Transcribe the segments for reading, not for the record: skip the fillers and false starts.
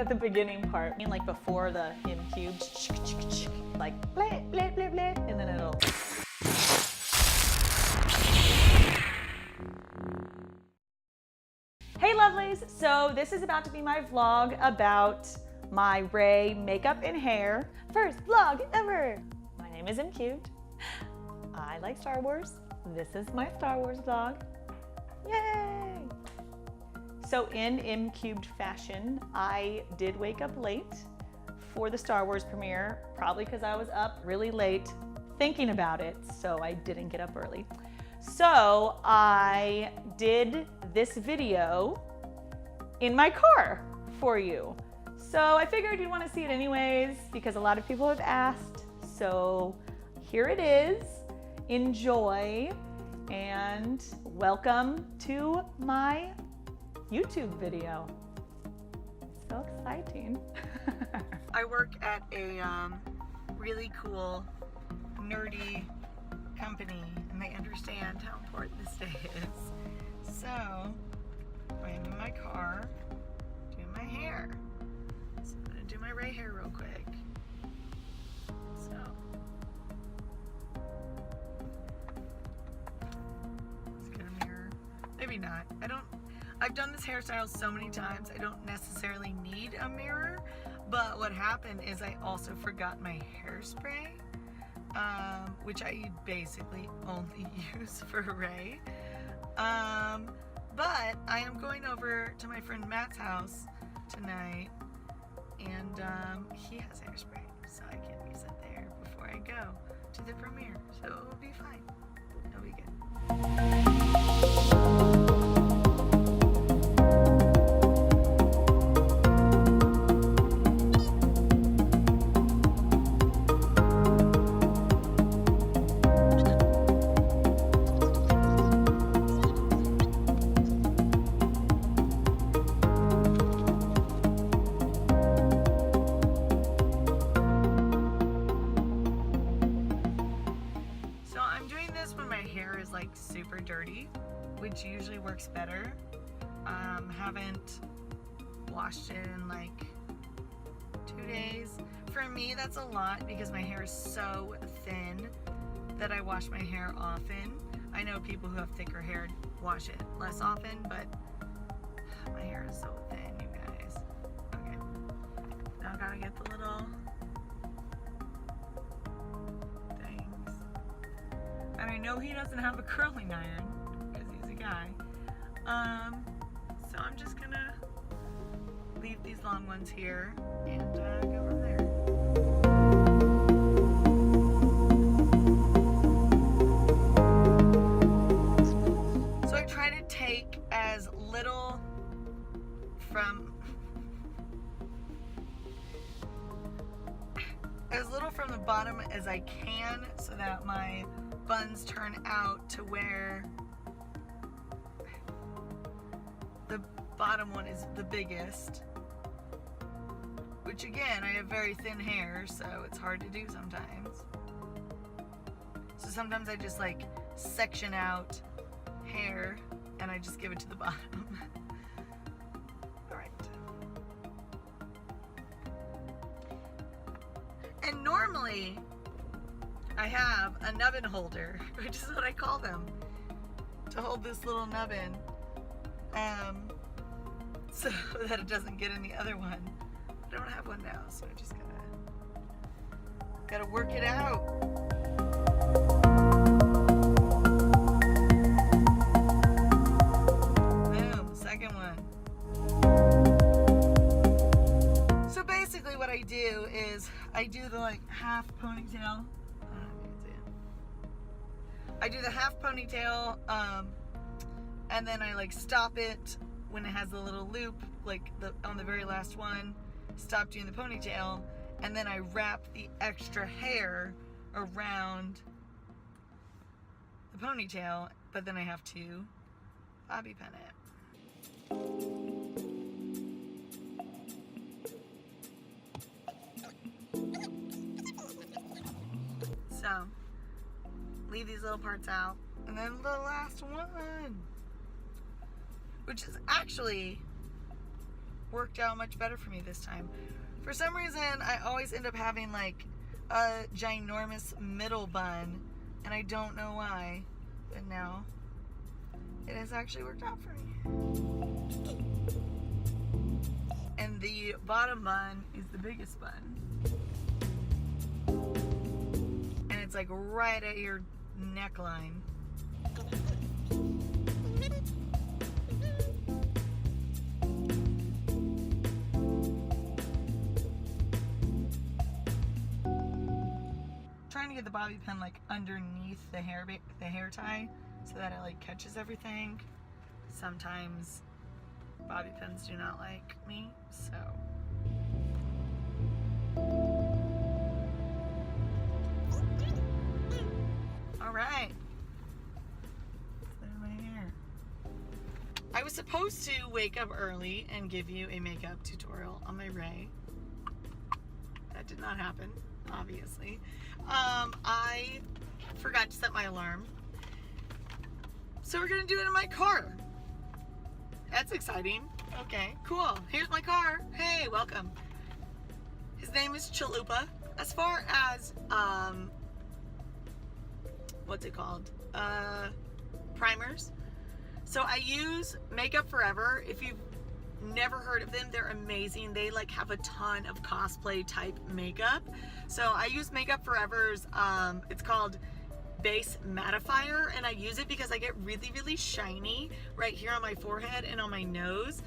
at the beginning part. I mean, like before the MCubed, like bleh, bleh, bleh, bleh, and then it'll. Hey lovelies, so this is about to be my vlog about my Ray makeup and hair. First vlog ever. My name is MCubed. I like Star Wars. This is my Star Wars vlog. Yay! So in MCubed fashion, I did wake up late for the Star Wars premiere, probably because I was up really late thinking about it, so I didn't get up early. So I did this video in my car for you. So I figured you'd want to see it anyways because a lot of people have asked. So here it is. Enjoy and welcome to my YouTube video. So exciting. I work at a really cool, nerdy company and they understand how important this day is. So I'm in my car doing my hair. So I'm gonna do my Ray hair real quick. So let's get a mirror. Maybe not. I've done this hairstyle so many times I don't necessarily need a mirror, but what happened is I also forgot my hairspray. Which I basically only use for Ray. But I am going over to my friend Matt's house tonight, and he has hairspray, so I can use it there before I go to the premiere. So it will be fine. It'll be good. Super dirty, which usually works better. Haven't washed it in like 2 days. For me, that's a lot because my hair is so thin that I wash my hair often. I know people who have thicker hair wash it less often, but my hair is so thin, you guys. Okay, now I gotta get the little things. And I know he doesn't have a curling iron because he's a guy. So I'm just gonna leave these long ones here and go from there. So I try to take as little from the bottom as I can so that my buns turn out to where the bottom one is the biggest, which again, I have very thin hair, so it's hard to do sometimes. So sometimes I just like section out hair and I just give it to the bottom. All right. And normally I have a nubbin holder, which is what I call them, to hold this little nubbin so that it doesn't get in the other one. I don't have one now, so I just gotta work it out. Boom, second one. So basically what I do is I do the like half ponytail. I do the half ponytail, and then I like stop it when it has the little loop, like on the very last one, stop doing the ponytail, and then I wrap the extra hair around the ponytail, but then I have to bobby pin it. So, leave these little parts out, and then the last one, which is actually worked out much better for me this time. For some reason, I always end up having like a ginormous middle bun, and I don't know why, but now it has actually worked out for me. And the bottom bun is the biggest bun. And it's like right at your neckline. Trying to get the bobby pin like underneath the hair tie so that it like catches everything. Sometimes bobby pins do not like me, so. All right. Clear my hair. I was supposed to wake up early and give you a makeup tutorial on my Ray. That did not happen, obviously. I forgot to set my alarm. So we're gonna do it in my car. That's exciting. Okay, cool. Here's my car. Hey, welcome. His name is Chalupa. As far as, what's it called? Primers. So I use Makeup Forever. If you've never heard of them, they're amazing. They like have a ton of cosplay type makeup. So I use Makeup Forever's, it's called Base Mattifier, and I use it because I get really shiny right here on my forehead and on my nose.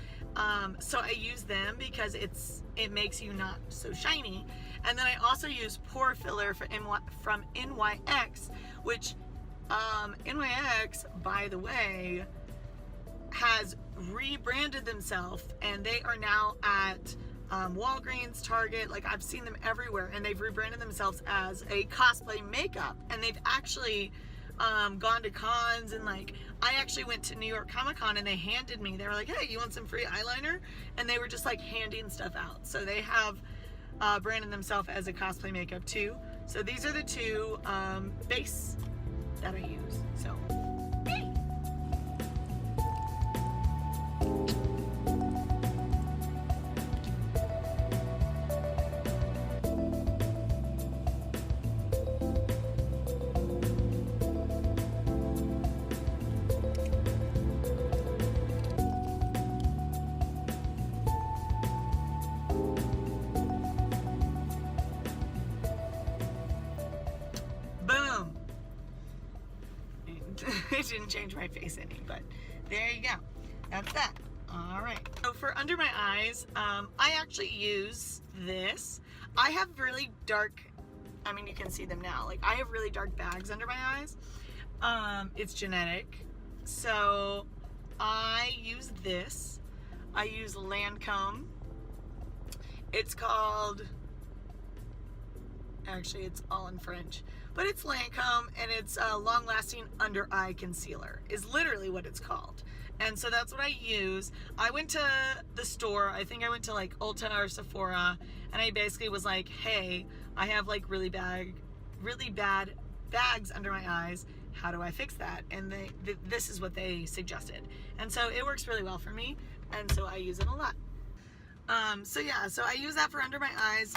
So I use them because it makes you not so shiny. And then I also use Pore Filler from NYX, which NYX, by the way, has rebranded themselves, and they are now at Walgreens, Target. Like, I've seen them everywhere, and they've rebranded themselves as a cosplay makeup, and they've actually gone to cons, and like I actually went to New York Comic Con and they handed me, they were like, hey, you want some free eyeliner? And they were just like handing stuff out. So they have branded themselves as a cosplay makeup too. So these are the two base that I use. So yay! It didn't change my face any, but there you go. That's that. All right. So for under my eyes, I actually use this. I have really dark, I mean, you can see them now. Like, I have really dark bags under my eyes. It's genetic. So I use this. I use Lancome. It's called, actually it's all in French, but it's Lancome, and it's a long-lasting under eye concealer is literally what it's called. And so that's what I use. I went to the store, I think I went to like Ulta or Sephora, and I basically was like, hey, I have like really bad bags under my eyes. How do I fix that? And this is what they suggested. And so it works really well for me, and so I use it a lot. So yeah, so I use that for under my eyes.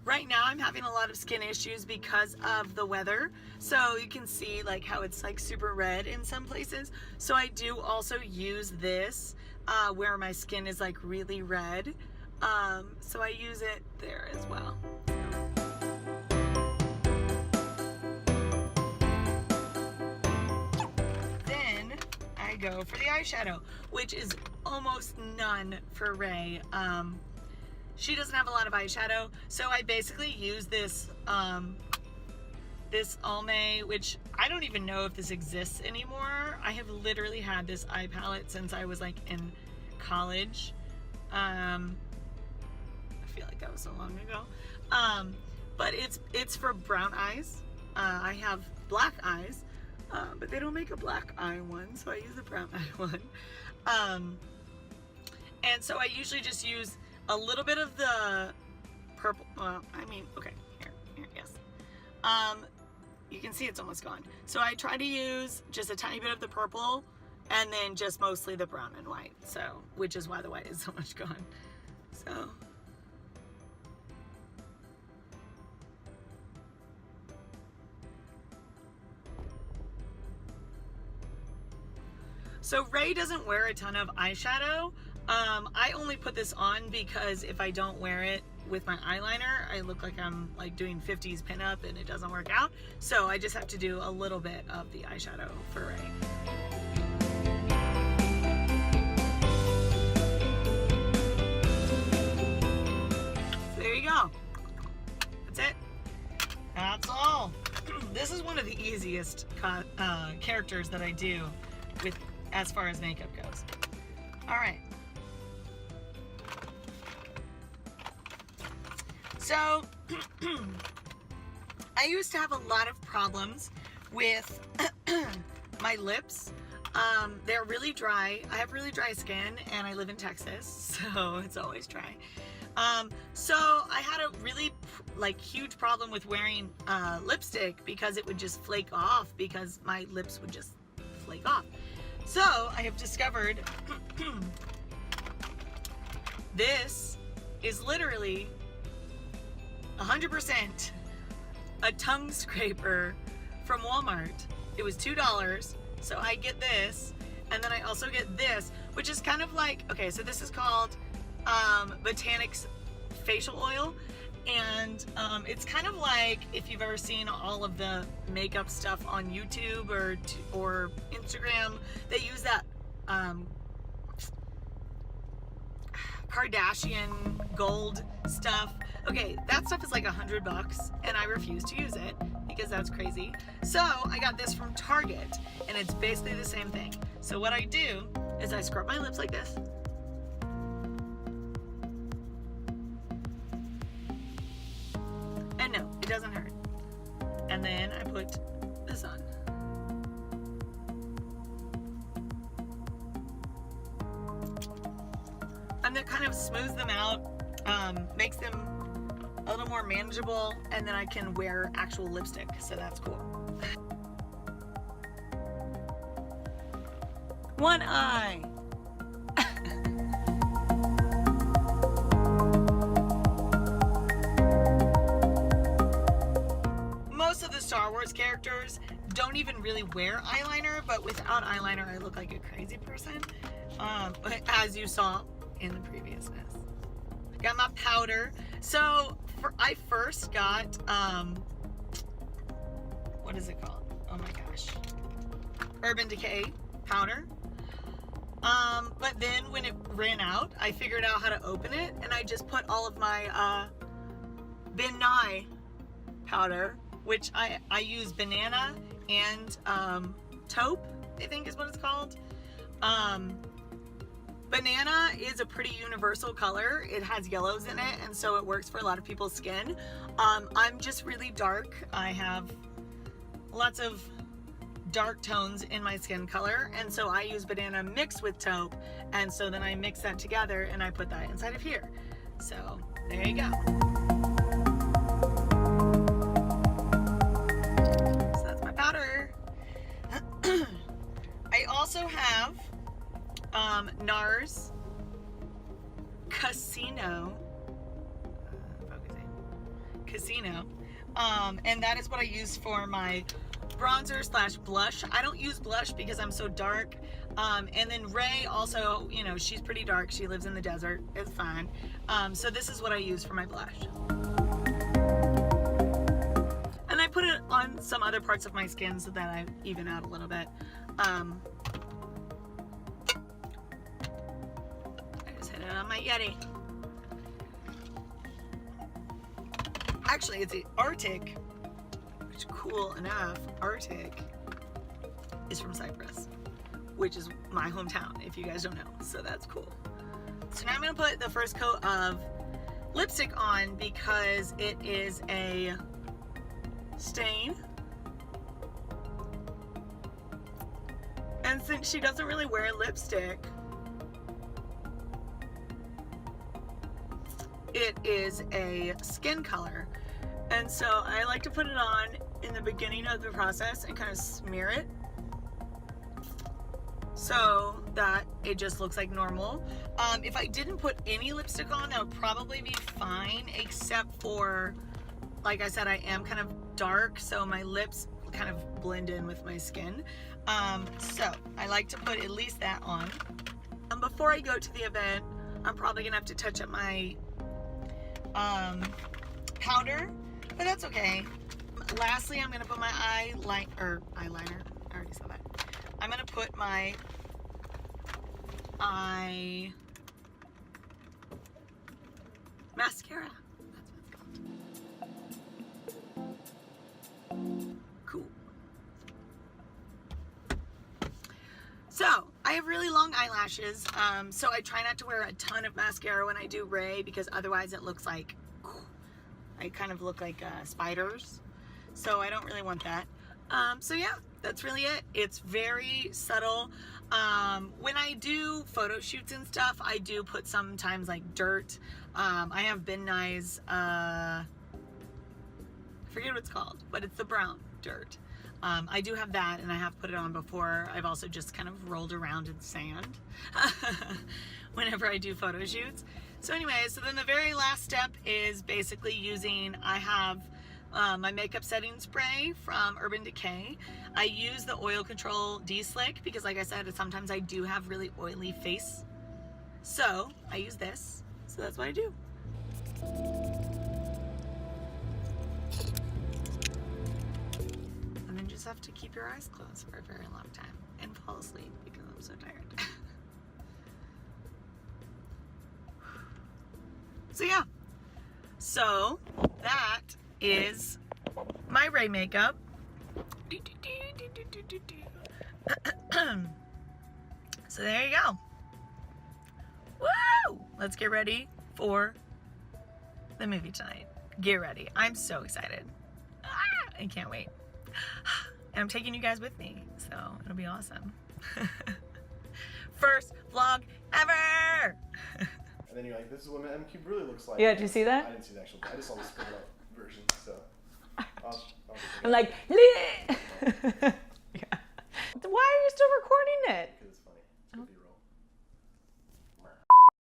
Right now I'm having a lot of skin issues because of the weather. So you can see like how it's like super red in some places. So I do also use this where my skin is like really red. So I use it there as well. Then I go for the eyeshadow, which is almost none for Ray. She doesn't have a lot of eyeshadow, so I basically use this this Almay, which I don't even know if this exists anymore. I have literally had this eye palette since I was like in college. I feel like that was so long ago. But it's for brown eyes. I have black eyes, but they don't make a black eye one, so I use a brown eye one. And so I usually just use a little bit of the purple, okay, here, yes. You can see it's almost gone. So I try to use just a tiny bit of the purple and then just mostly the brown and white. So, which is why the white is so much gone. So Ray doesn't wear a ton of eyeshadow. I only put this on because if I don't wear it with my eyeliner, I look like I'm like doing 50s pinup and it doesn't work out. So I just have to do a little bit of the eyeshadow for Ray. So there you go. That's it. That's all. This is one of the easiest characters that I do with as far as makeup goes. All right. So, I used to have a lot of problems with my lips. They're really dry. I have really dry skin and I live in Texas, so it's always dry. So I had a really huge problem with wearing lipstick because it would just flake off because my lips would just flake off. So I have discovered this is literally 100% a tongue scraper from Walmart. It was $2, so I get this, and then I also get this, which is kind of like, okay, so this is called Botanics Facial Oil, and it's kind of like if you've ever seen all of the makeup stuff on YouTube or Instagram, they use that Kardashian gold stuff. Okay, that stuff is like $100 and I refuse to use it because that's crazy. So I got this from Target and it's basically the same thing. So what I do is I scrub my lips like this. And no, it doesn't hurt. And then I put this on. And that kind of smooths them out, makes them a little more manageable, and then I can wear actual lipstick, so that's cool. One eye. Most of the Star Wars characters don't even really wear eyeliner, but without eyeliner I look like a crazy person, as you saw in the previousness. Got my powder. So I first got what is it called? Oh my gosh, Urban Decay powder. But then when it ran out, I figured out how to open it, and I just put all of my Ben Nye powder, which I use banana and taupe, I think is what it's called. Banana is a pretty universal color. It has yellows in it, and so it works for a lot of people's skin. I'm just really dark. I have lots of dark tones in my skin color, and so I use banana mixed with taupe, and so then I mix that together and I put that inside of here. So there you go. So that's my powder. I also have NARS Casino, and that is what I use for my bronzer slash blush. I don't use blush because I'm so dark, and then Ray also, you know, she's pretty dark, she lives in the desert, it's fine. So this is what I use for my blush, and I put it on some other parts of my skin so that I even out a little bit. I just hit it on my Yeti. Actually, it's the Arctic, which, cool enough, Arctic is from Cyprus, which is my hometown, if you guys don't know, so that's cool. So now I'm going to put the first coat of lipstick on because it is a stain. And since she doesn't really wear lipstick, it is a skin color. And so I like to put it on in the beginning of the process and kind of smear it so that it just looks like normal. If I didn't put any lipstick on, that would probably be fine, except for, like I said, I am kind of dark, so my lips kind of blend in with my skin. So I like to put at least that on. Before I go to the event, I'm probably gonna have to touch up my powder, but that's okay. Lastly, I'm gonna put my eyeliner. I already said that. I'm gonna put my eye mascara. That's what it's called. Cool. So I have really long eyelashes, so I try not to wear a ton of mascara when I do Ray, because otherwise it looks like, I kind of look like spiders. So I don't really want that. So yeah, that's really it. It's very subtle. When I do photo shoots and stuff, I do put sometimes like dirt. I have Ben Nye's, I forget what it's called, but it's the brown dirt. I do have that, and I have put it on before. I've also just kind of rolled around in sand whenever I do photo shoots. So anyway, so then the very last step is basically using, I have my makeup setting spray from Urban Decay. I use the Oil Control De-Slick because, like I said, sometimes I do have really oily face. So I use this. So that's what I do. And then just have to keep your eyes closed for a very long time and fall asleep because I'm so tired. So yeah. So that is my Ray makeup. So there you go. Woo! Let's get ready for the movie tonight. Get ready. I'm so excited. I can't wait. And I'm taking you guys with me, so it'll be awesome. First vlog ever! And then you're like, this is what MCubed really looks like. Yeah, did you see that? I didn't see the actual, I just saw the split up version, so. I'm like, yeah. Why are you still recording it?